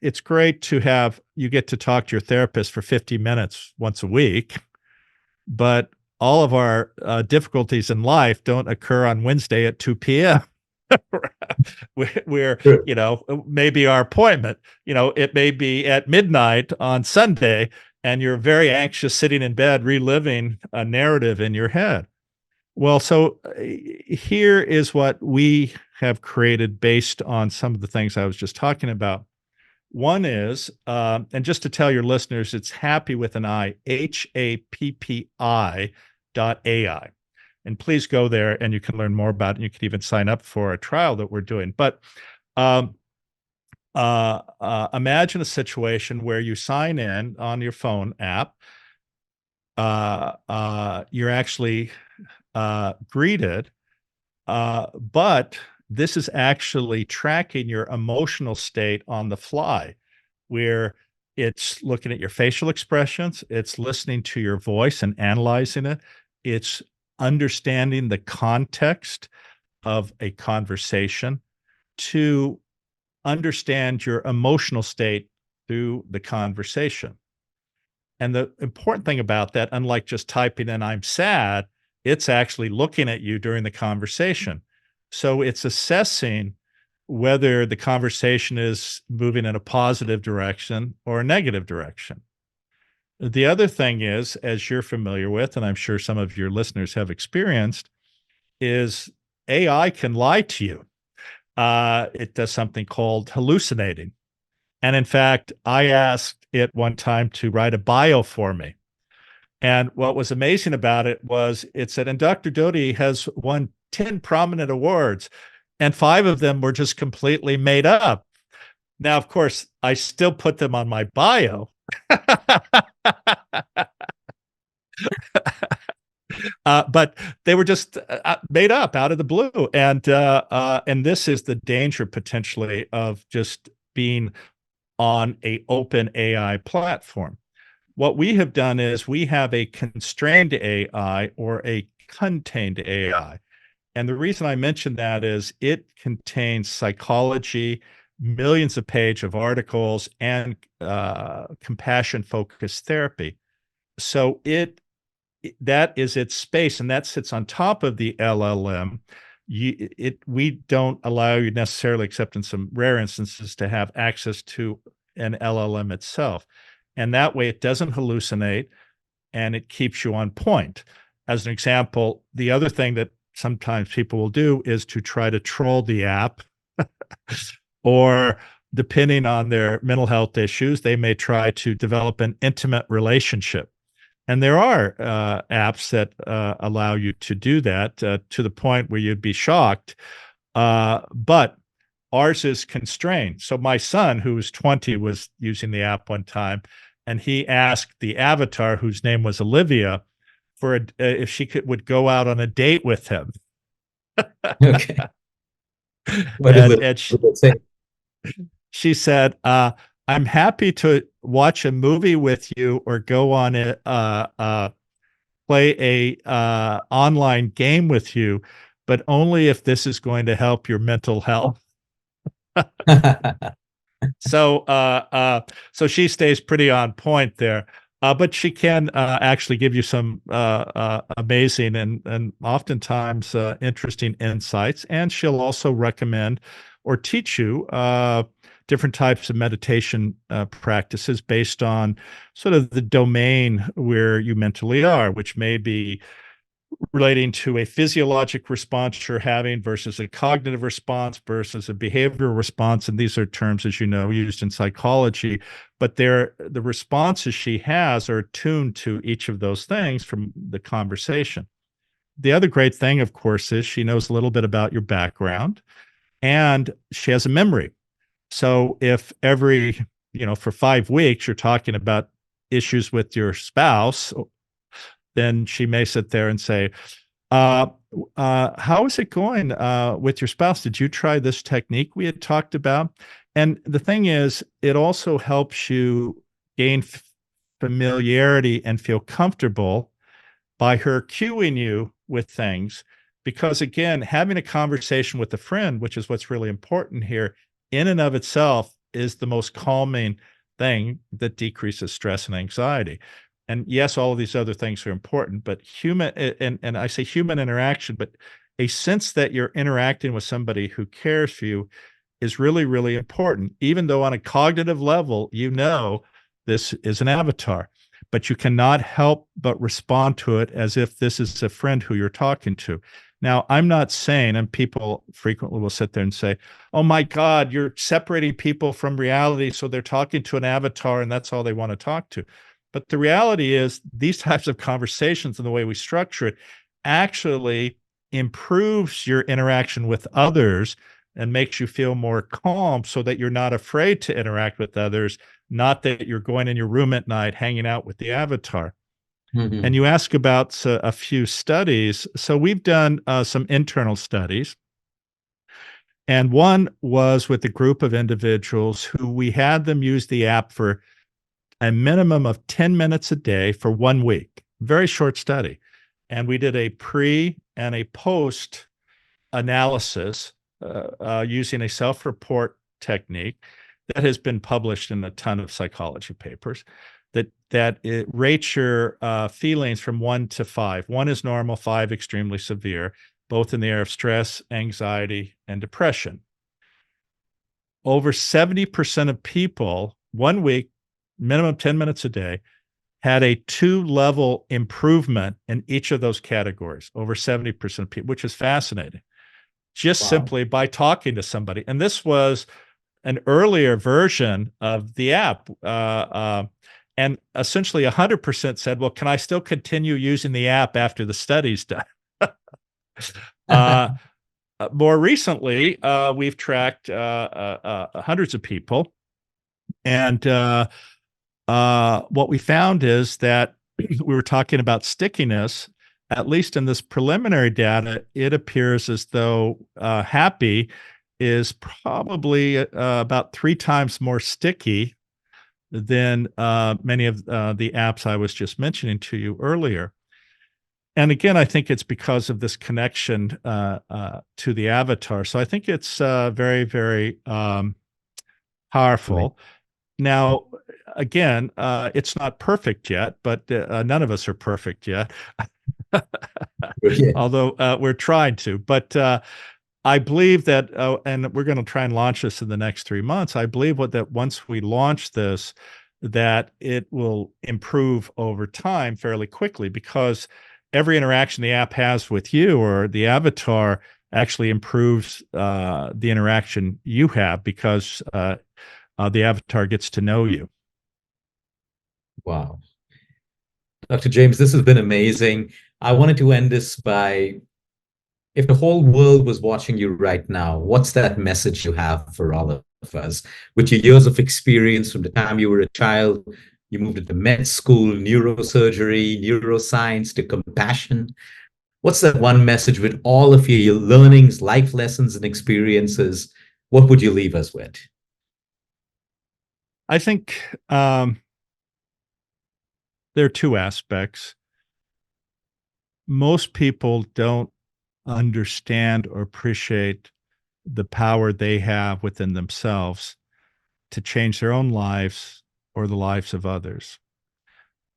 Speaker 3: it's great to have, you get to talk to your therapist for 50 minutes once a week, but all of our difficulties in life don't occur on Wednesday at 2 p.m. Where,
Speaker 2: Sure.
Speaker 3: maybe our appointment, it may be at midnight on Sunday, and you're very anxious sitting in bed reliving a narrative in your head. Well, so here is what we have created based on some of the things I was just talking about. One is, and just to tell your listeners, it's Happi with an I, HAPPI.ai. And please go there and you can learn more about it. And you can even sign up for a trial that we're doing. But um, imagine a situation where you sign in on your phone app. You're actually greeted, but this is actually tracking your emotional state on the fly, where it's looking at your facial expressions, it's listening to your voice and analyzing it, it's understanding the context of a conversation to understand your emotional state through the conversation. And the important thing about that, unlike just typing in "I'm sad," it's actually looking at you during the conversation. So it's assessing whether the conversation is moving in a positive direction or a negative direction. The other thing is, as you're familiar with, and I'm sure some of your listeners have experienced, is AI can lie to you. It does something called hallucinating. And in fact, I asked it one time to write a bio for me. And what was amazing about it was it said, and Dr. Doty has won 10 prominent awards, and 5 of them were just completely made up. Now, of course, I still put them on my bio. But they were just made up out of the blue. And this is the danger potentially of just being on a open AI platform. What we have done is we have a constrained AI or a contained AI. And the reason I mention that is it contains psychology, millions of pages of articles, and compassion-focused therapy. So that is its space, and that sits on top of the LLM. we don't allow you necessarily, except in some rare instances, to have access to an LLM itself. And that way it doesn't hallucinate and it keeps you on point. As an example, the other thing that sometimes people will do is to try to troll the app, or depending on their mental health issues, they may try to develop an intimate relationship. And there are apps that allow you to do that to the point where you'd be shocked. But ours is constrained. So my son, who was 20, was using the app one time, and he asked the avatar, whose name was Olivia, for if she would go out on a date with him.
Speaker 2: Okay. What is it?
Speaker 3: And
Speaker 2: What does it say?
Speaker 3: she said, I'm happy to watch a movie with you or go on play a online game with you, but only if this is going to help your mental health. So so she stays pretty on point there. But she can actually give you some amazing and oftentimes interesting insights. And she'll also recommend or teach you different types of meditation practices based on sort of the domain where you mentally are, which may be relating to a physiologic response you're having versus a cognitive response versus a behavioral response. And these are terms, as you know, used in psychology, but the responses she has are tuned to each of those things from the conversation. The other great thing, of course, is she knows a little bit about your background and she has a memory. So if every, for 5 weeks, you're talking about issues with your spouse, then she may sit there and say, how is it going with your spouse? Did you try this technique we had talked about? And the thing is, it also helps you gain familiarity and feel comfortable by her cueing you with things. Because again, having a conversation with a friend, which is what's really important here, in and of itself is the most calming thing that decreases stress and anxiety. And yes, all of these other things are important, but human, and I say human interaction, but a sense that you're interacting with somebody who cares for you is really, really important. Even though on a cognitive level, this is an avatar, but you cannot help but respond to it as if this is a friend who you're talking to. Now, I'm not saying, and people frequently will sit there and say, oh my God, you're separating people from reality, so they're talking to an avatar and that's all they want to talk to. But the reality is these types of conversations and the way we structure it actually improves your interaction with others and makes you feel more calm so that you're not afraid to interact with others, not that you're going in your room at night hanging out with the avatar.
Speaker 2: Mm-hmm.
Speaker 3: And you ask about a few studies. So we've done some internal studies. And one was with a group of individuals who we had them use the app for a minimum of 10 minutes a day for 1 week. Very short study. And we did a pre and a post analysis using a self-report technique that has been published in a ton of psychology papers that it rates your feelings from 1 to 5. 1 is normal, 5 extremely severe, both in the area of stress, anxiety, and depression. Over 70% of people, 1 week, minimum 10 minutes a day, had a 2-level improvement in each of those categories, over 70% of people, which is fascinating, just simply by talking to somebody. And this was an earlier version of the app. And essentially 100% said, well, can I still continue using the app after the study's done? More recently, we've tracked hundreds of people. And what we found is that we were talking about stickiness. At least in this preliminary data, it appears as though Happi is probably about 3 times more sticky than many of the apps I was just mentioning to you earlier. And again, I think it's because of this connection to the avatar. So I think it's very, very powerful. Now, again, it's not perfect yet, but none of us are perfect yet.
Speaker 2: Yeah.
Speaker 3: Although we're trying to. But I believe that, and we're going to try and launch this in the next 3 months. I believe that once we launch this, that it will improve over time fairly quickly, because every interaction the app has with you or the avatar actually improves the interaction you have, because the avatar gets to know you.
Speaker 2: Wow. Dr. James, this has been amazing. I wanted to end this by, if the whole world was watching you right now, what's that message you have for all of us? With your years of experience from the time you were a child, you moved into med school, neurosurgery, neuroscience, to compassion. What's that one message with all of your learnings, life lessons, and experiences? What would you leave us with?
Speaker 3: I think there are two aspects. Most people don't understand or appreciate the power they have within themselves to change their own lives or the lives of others.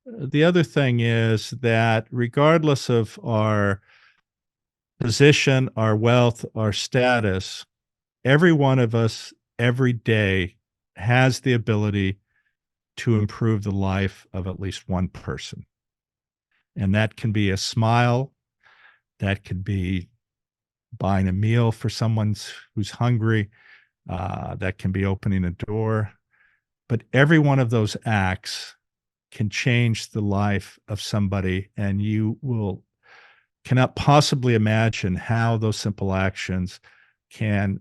Speaker 3: The other thing is that regardless of our position, our wealth, our status, every one of us every day has the ability to improve the life of at least one person. And that can be a smile, that could be buying a meal for someone who's hungry, that can be opening a door. But every one of those acts can change the life of somebody, and you cannot possibly imagine how those simple actions can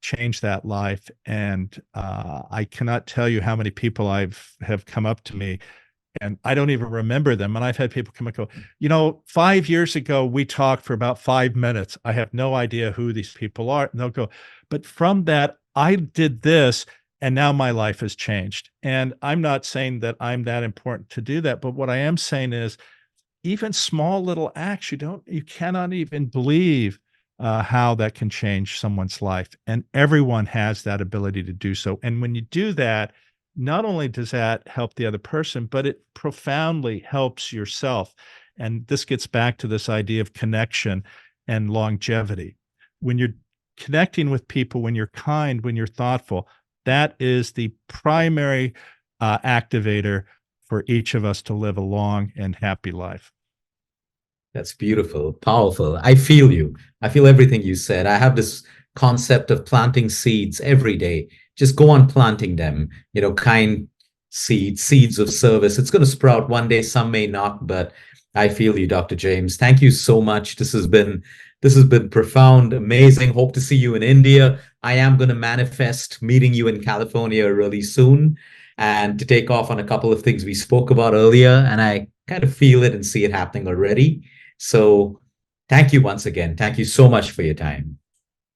Speaker 3: change that life. And I cannot tell you how many people have come up to me, and I don't even remember them. And I've had people come and go, 5 years ago, we talked for about 5 minutes. I have no idea who these people are. And they'll go, but from that, I did this, and now my life has changed. And I'm not saying that I'm that important to do that, but what I am saying is, even small little acts, you cannot even believe how that can change someone's life. And everyone has that ability to do so. And when you do that, not only does that help the other person, but it profoundly helps yourself. And this gets back to this idea of connection and longevity. When you're connecting with people, when you're kind, when you're thoughtful, that is the primary activator for each of us to live a long and happy life.
Speaker 2: That's beautiful, powerful. I feel you. I feel everything you said. I have this concept of planting seeds every day. Just go on planting them, kind seeds, seeds of service. It's going to sprout one day, some may not, but I feel you, Dr. James. Thank you so much. This has been profound, amazing. Hope to see you in India. I am going to manifest meeting you in California really soon, and to take off on a couple of things we spoke about earlier. And I kind of feel it and see it happening already. So thank you once again. Thank you so much for your time.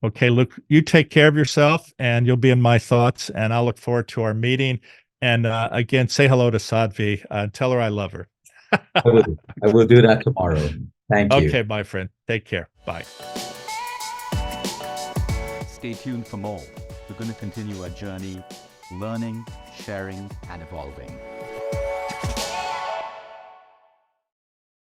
Speaker 3: Okay, Luke, you take care of yourself, and you'll be in my thoughts, and I'll look forward to our meeting. And again, say hello to Sadhvi. Tell her I love her.
Speaker 2: I will. I will do that tomorrow. Thank you.
Speaker 3: Okay, my friend. Take care. Bye.
Speaker 1: Stay tuned for more. We're going to continue our journey, learning, sharing, and evolving.